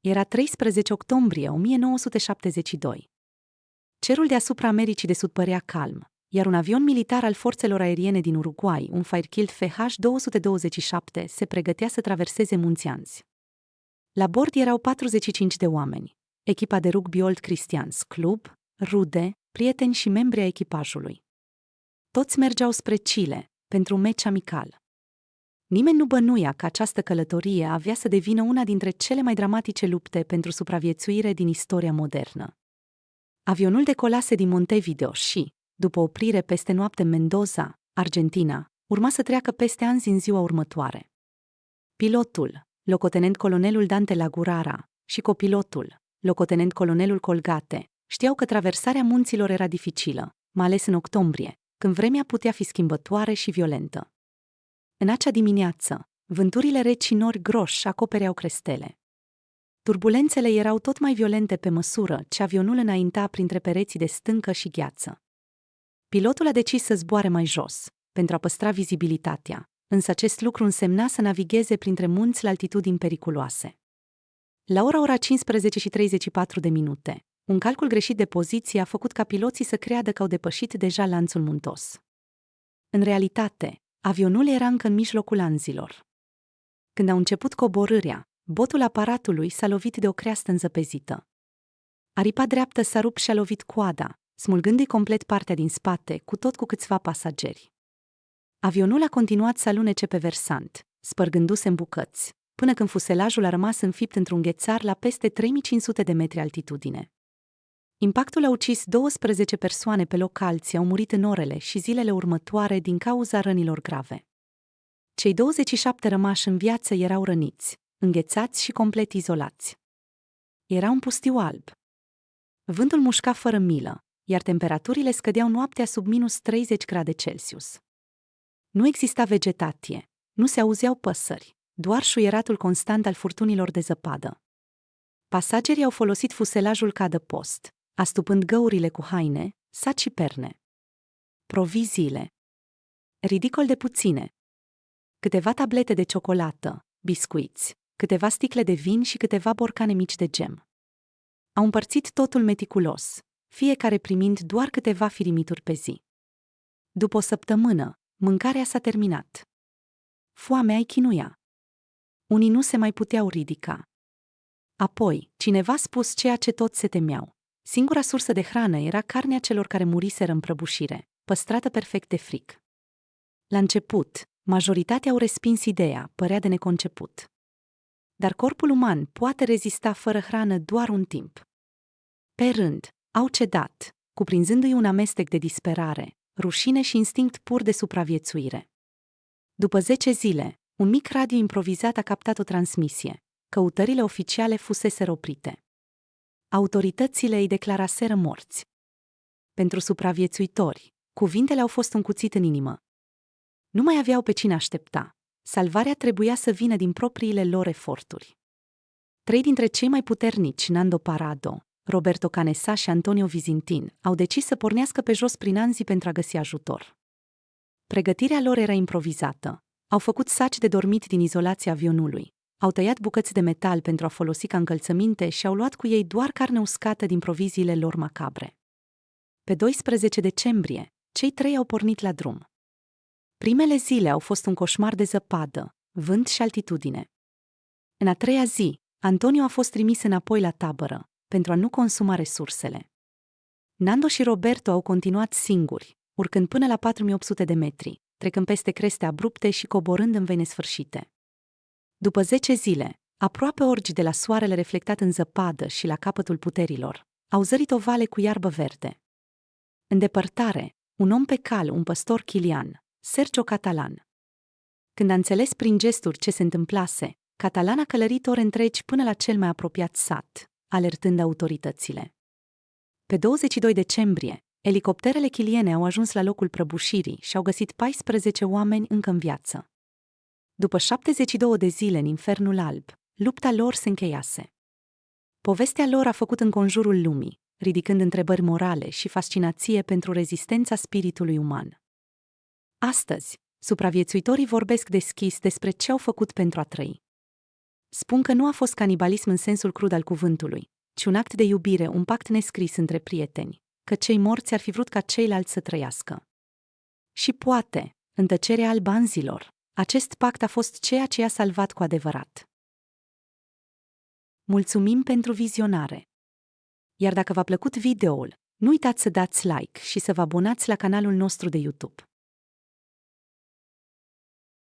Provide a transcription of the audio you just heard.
Era 13 octombrie 1972. Cerul deasupra Americii de Sud părea calm, iar un avion militar al forțelor aeriene din Uruguay, un Firekill FH-227, se pregătea să traverseze Munții Anzi. La bord erau 45 de oameni, echipa de rugby Old Christians Club, rude, prieteni și membri ai echipajului. Toți mergeau spre Chile, pentru un meci amical. Nimeni nu bănuia că această călătorie avea să devină una dintre cele mai dramatice lupte pentru supraviețuire din istoria modernă. Avionul decolase din Montevideo și, după oprire peste noapte în Mendoza, Argentina, urma să treacă peste Anzi în ziua următoare. Pilotul, locotenent colonelul Dante Lagurara, și copilotul, locotenent colonelul Colgate, știau că traversarea munților era dificilă, mai ales în octombrie, când vremea putea fi schimbătoare și violentă. În acea dimineață, vânturile reci și nori groși acopereau crestele. Turbulențele erau tot mai violente pe măsură ce avionul înainta printre pereții de stâncă și gheață. Pilotul a decis să zboare mai jos, pentru a păstra vizibilitatea, însă acest lucru însemna să navigheze printre munți la altitudini periculoase. La ora 15 și 34 de minute, un calcul greșit de poziție a făcut ca piloții să creadă că au depășit deja lanțul muntos. În realitate, avionul era încă în mijlocul Anzilor. Când au început coborârea, botul aparatului s-a lovit de o creastă înzăpezită. Aripa dreaptă s-a rupt și a lovit coada, smulgându-i complet partea din spate, cu câțiva pasageri. Avionul a continuat să alunece pe versant, spărgându-se în bucăți, până când fuselajul a rămas înfipt într-un ghețar la peste 3500 de metri altitudine. Impactul a ucis 12 persoane pe loc, alții au murit în orele și zilele următoare din cauza rănilor grave. Cei 27 rămași în viață erau răniți, înghețați și complet izolați. Era un pustiu alb. Vântul mușca fără milă, iar temperaturile scădeau noaptea sub minus 30 grade Celsius. Nu exista vegetație, nu se auzeau păsări, doar șuieratul constant al furtunilor de zăpadă. Pasagerii au folosit fuselajul ca adăpost, astupând găurile cu haine, saci și perne. Proviziile. Ridicol de puține. Câteva tablete de ciocolată, biscuiți, câteva sticle de vin și câteva borcane mici de gem. Au împărțit totul meticulos, fiecare primind doar câteva firimituri pe zi. După o săptămână, mâncarea s-a terminat. Foamea îi chinuia. Unii nu se mai puteau ridica. Apoi, cineva a spus ceea ce toți se temeau. Singura sursă de hrană era carnea celor care muriseră în prăbușire, păstrată perfect de fric. La început, majoritatea au respins ideea, părea de neconceput. Dar corpul uman poate rezista fără hrană doar un timp. Pe rând, au cedat, cuprinzându-i un amestec de disperare, rușine și instinct pur de supraviețuire. După 10 zile, un mic radio improvizat a captat o transmisie. Căutările oficiale fuseseră oprite. Autoritățile îi declaraseră morți. Pentru supraviețuitori, cuvintele au fost un cuțit în inimă. Nu mai aveau pe cine aștepta. Salvarea trebuia să vină din propriile lor eforturi. 3 dintre cei mai puternici, Nando Parado, Roberto Canessa și Antonio Vizintin, au decis să pornească pe jos prin Anzi pentru a găsi ajutor. Pregătirea lor era improvizată. Au făcut saci de dormit din izolația avionului. Au tăiat bucăți de metal pentru a folosi ca încălțăminte și au luat cu ei doar carne uscată din proviziile lor macabre. Pe 12 decembrie, cei 3 au pornit la drum. Primele zile au fost un coșmar de zăpadă, vânt și altitudine. În a 3-a zi, Antonio a fost trimis înapoi la tabără, pentru a nu consuma resursele. Nando și Roberto au continuat singuri, urcând până la 4800 de metri, trecând peste creste abrupte și coborând în vei nesfârșite. După 10 zile, aproape orgi de la soarele reflectat în zăpadă și la capătul puterilor, au zărit o vale cu iarbă verde. În depărtare, un om pe cal, un păstor chilian, Sergio Catalan. Când a înțeles prin gesturi ce se întâmplase, Catalan a călărit ore întregi până la cel mai apropiat sat, alertând autoritățile. Pe 22 decembrie, elicopterele chiliene au ajuns la locul prăbușirii și au găsit 14 oameni încă în viață. După 72 de zile în infernul alb, lupta lor se încheiase. Povestea lor a făcut înconjurul lumii, ridicând întrebări morale și fascinație pentru rezistența spiritului uman. Astăzi, supraviețuitorii vorbesc deschis despre ce au făcut pentru a trăi. Spun că nu a fost canibalism în sensul crud al cuvântului, ci un act de iubire, un pact nescris între prieteni, că cei morți ar fi vrut ca ceilalți să trăiască. Și poate, în tăcerea albanzilor, acest pact a fost ceea ce i-a salvat cu adevărat. Mulțumim pentru vizionare! Iar dacă v-a plăcut videoul, nu uitați să dați like și să vă abonați la canalul nostru de YouTube.